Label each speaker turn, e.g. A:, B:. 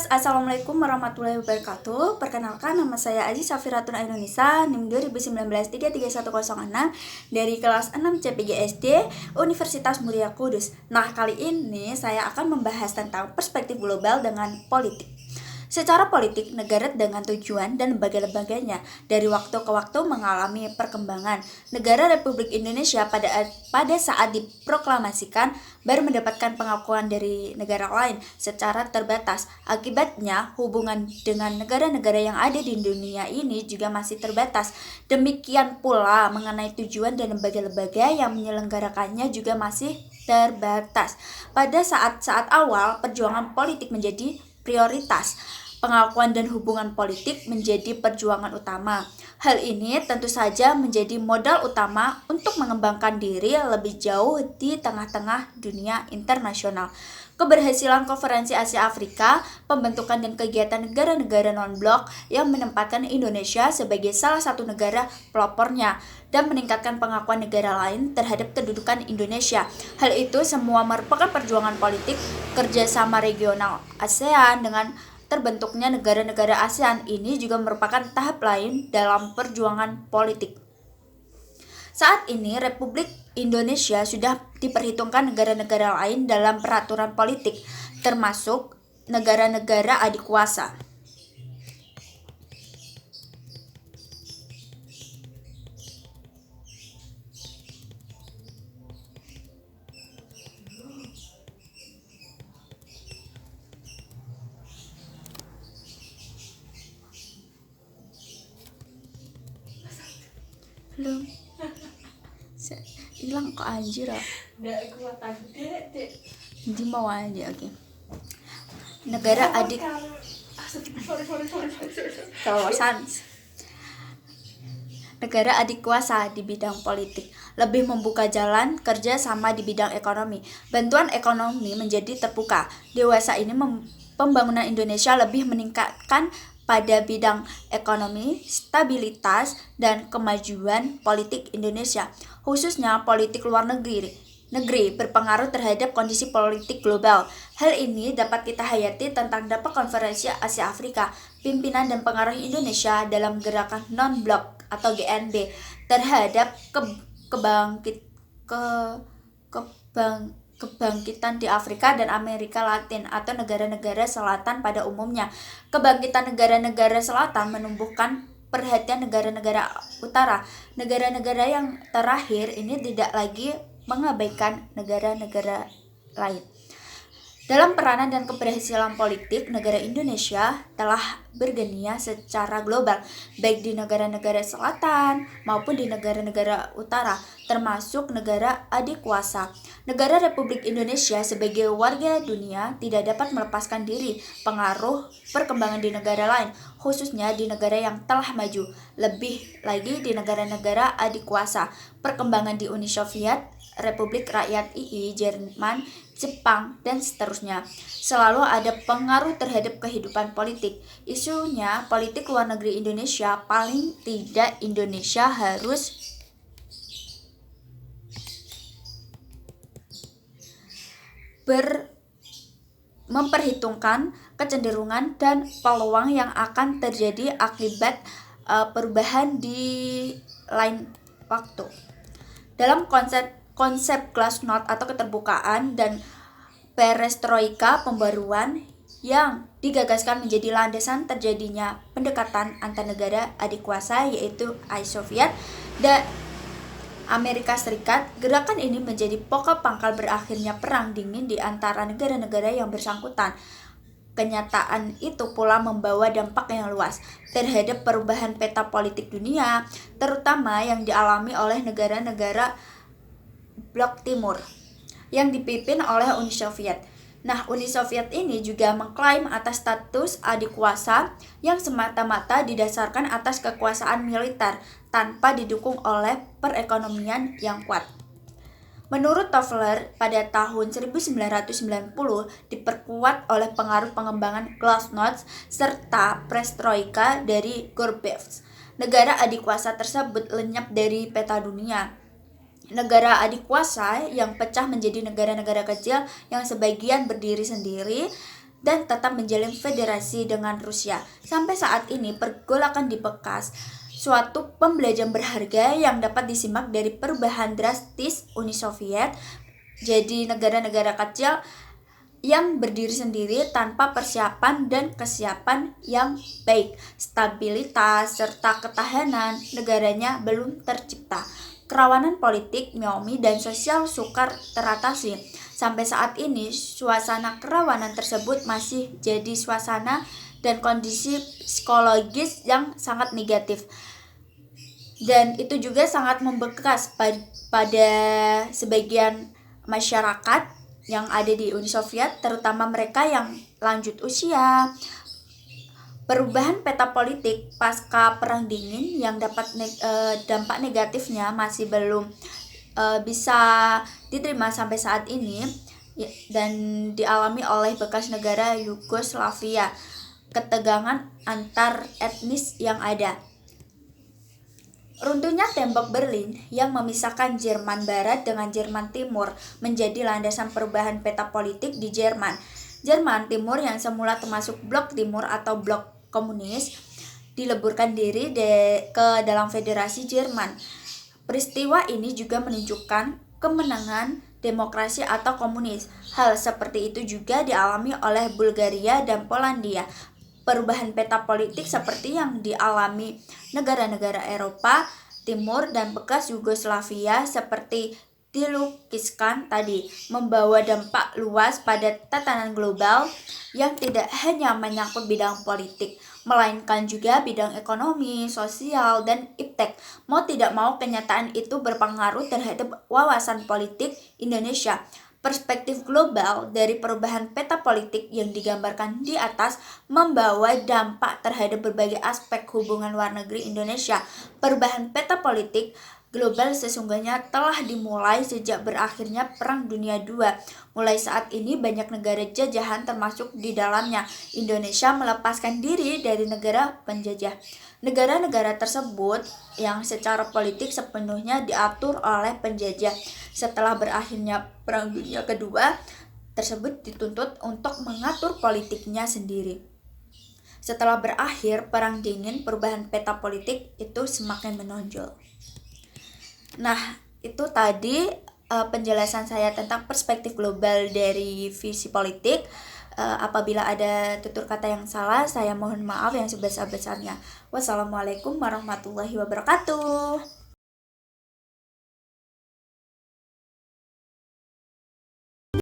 A: Assalamualaikum warahmatullahi wabarakatuh. Perkenalkan, nama saya Aziz Safiratun Ainunisa, NIM 2019-33106 dari kelas 6 CPG SD Universitas Muria Kudus. Nah, kali ini saya akan membahas tentang perspektif global dengan politik. Secara politik, negara dengan tujuan dan lembaga-lembaganya dari waktu ke waktu mengalami perkembangan. Negara Republik Indonesia pada saat diproklamasikan baru mendapatkan pengakuan dari negara lain secara terbatas. Akibatnya, hubungan dengan negara-negara yang ada di dunia ini juga masih terbatas. Demikian pula mengenai tujuan dan lembaga-lembaga yang menyelenggarakannya juga masih terbatas. Pada saat-saat awal, perjuangan politik menjadi prioritas. Pengakuan dan hubungan politik menjadi perjuangan utama. Hal ini tentu saja menjadi modal utama untuk mengembangkan diri lebih jauh di tengah-tengah dunia internasional. Keberhasilan Konferensi Asia Afrika, pembentukan dan kegiatan negara-negara non-blok yang menempatkan Indonesia sebagai salah satu negara pelopornya dan meningkatkan pengakuan negara lain terhadap kedudukan Indonesia. Hal itu semua merupakan perjuangan politik kerjasama regional ASEAN. Dengan terbentuknya negara-negara ASEAN ini juga merupakan tahap lain dalam perjuangan politik. Saat ini Republik Indonesia sudah diperhitungkan negara-negara lain dalam peraturan politik, termasuk negara-negara adik kuasa. Belum hilang kok anjir ah. Jadi mau aja, oke. Negara adik kawasan negara adik kuasa di bidang politik lebih membuka jalan kerja sama di bidang ekonomi. Bantuan ekonomi menjadi terbuka. Dewasa ini pembangunan Indonesia lebih meningkatkan pada bidang ekonomi, stabilitas, dan kemajuan politik Indonesia, khususnya politik luar negeri berpengaruh terhadap kondisi politik global. Hal ini dapat kita hayati tentang dampak Konferensi Asia Afrika, pimpinan dan pengaruh Indonesia dalam gerakan non-blok atau GNB terhadap kebangkitan di Afrika dan Amerika Latin atau negara-negara selatan pada umumnya. Kebangkitan negara-negara selatan menumbuhkan perhatian negara-negara utara. Negara-negara yang terakhir ini tidak lagi mengabaikan negara-negara lain. Dalam peranan dan keberhasilan politik, negara Indonesia telah bergenia secara global, baik di negara-negara selatan maupun di negara-negara utara, termasuk negara adik kuasa. Negara Republik Indonesia sebagai warga dunia tidak dapat melepaskan diri pengaruh perkembangan di negara lain, khususnya di negara yang telah maju, lebih lagi di negara-negara adik kuasa. Perkembangan di Uni Soviet, Republik Rakyat II, Jerman, Jepang, dan seterusnya selalu ada pengaruh terhadap kehidupan politik. Isunya politik luar negeri Indonesia, paling tidak Indonesia harus memperhitungkan kecenderungan dan peluang yang akan terjadi akibat perubahan di lain waktu. Dalam konsep glasnost atau keterbukaan dan perestroika, pembaruan yang digagaskan menjadi landasan terjadinya pendekatan antar negara adik kuasa, yaitu Uni Soviet dan Amerika Serikat. Gerakan ini menjadi pokok pangkal berakhirnya perang dingin di antara negara-negara yang bersangkutan. Kenyataan itu pula membawa dampak yang luas terhadap perubahan peta politik dunia, terutama yang dialami oleh negara-negara Blok Timur yang dipimpin oleh Uni Soviet. Nah, Uni Soviet ini juga mengklaim atas status adik kuasa yang semata-mata didasarkan atas kekuasaan militer tanpa didukung oleh perekonomian yang kuat. Menurut Toffler, pada tahun 1990 diperkuat oleh pengaruh pengembangan glasnost serta perestroika dari Gorbachev. Negara adik kuasa tersebut lenyap dari peta dunia. Negara adik kuasa yang pecah menjadi negara-negara kecil yang sebagian berdiri sendiri dan tetap menjalin federasi dengan Rusia. Sampai saat ini pergolakan di bekas suatu pembelajaran berharga yang dapat disimak dari perubahan drastis Uni Soviet jadi negara-negara kecil yang berdiri sendiri tanpa persiapan dan kesiapan yang baik. Stabilitas serta ketahanan negaranya belum tercipta. Kerawanan politik, ekonomi, dan sosial sukar teratasi. Sampai saat ini, suasana kerawanan tersebut masih jadi suasana dan kondisi psikologis yang sangat negatif. Dan itu juga sangat membekas pada sebagian masyarakat yang ada di Uni Soviet, terutama mereka yang lanjut usia. Perubahan peta politik pasca Perang Dingin yang dampak negatifnya masih belum bisa diterima sampai saat ini dan dialami oleh bekas negara Yugoslavia. Ketegangan antar etnis yang ada. Runtuhnya tembok Berlin yang memisahkan Jerman Barat dengan Jerman Timur menjadi landasan perubahan peta politik di Jerman. Jerman Timur yang semula termasuk blok timur atau blok komunis dileburkan diri ke dalam federasi Jerman. Peristiwa ini juga menunjukkan kemenangan demokrasi atau komunis. Hal seperti itu juga dialami oleh Bulgaria dan Polandia. Perubahan peta politik seperti yang dialami negara-negara Eropa Timur dan bekas Yugoslavia seperti dilukiskan tadi membawa dampak luas pada tatanan global yang tidak hanya menyangkut bidang politik, melainkan juga bidang ekonomi, sosial, dan iptek. Mau tidak mau kenyataan itu berpengaruh terhadap wawasan politik Indonesia. Perspektif global dari perubahan peta politik yang digambarkan di atas membawa dampak terhadap berbagai aspek hubungan luar negeri Indonesia. Perubahan peta politik global sesungguhnya telah dimulai sejak berakhirnya Perang Dunia II. Mulai saat ini banyak negara jajahan termasuk di dalamnya Indonesia melepaskan diri dari negara penjajah. Negara-negara tersebut yang secara politik sepenuhnya diatur oleh penjajah. Setelah berakhirnya Perang Dunia Kedua, tersebut dituntut untuk mengatur politiknya sendiri. Setelah berakhir Perang Dingin, perubahan peta politik itu semakin menonjol. Nah, itu tadi penjelasan saya tentang perspektif global dari visi politik. Apabila ada tutur kata yang salah, saya mohon maaf yang sebesar-besarnya. Wassalamualaikum warahmatullahi wabarakatuh.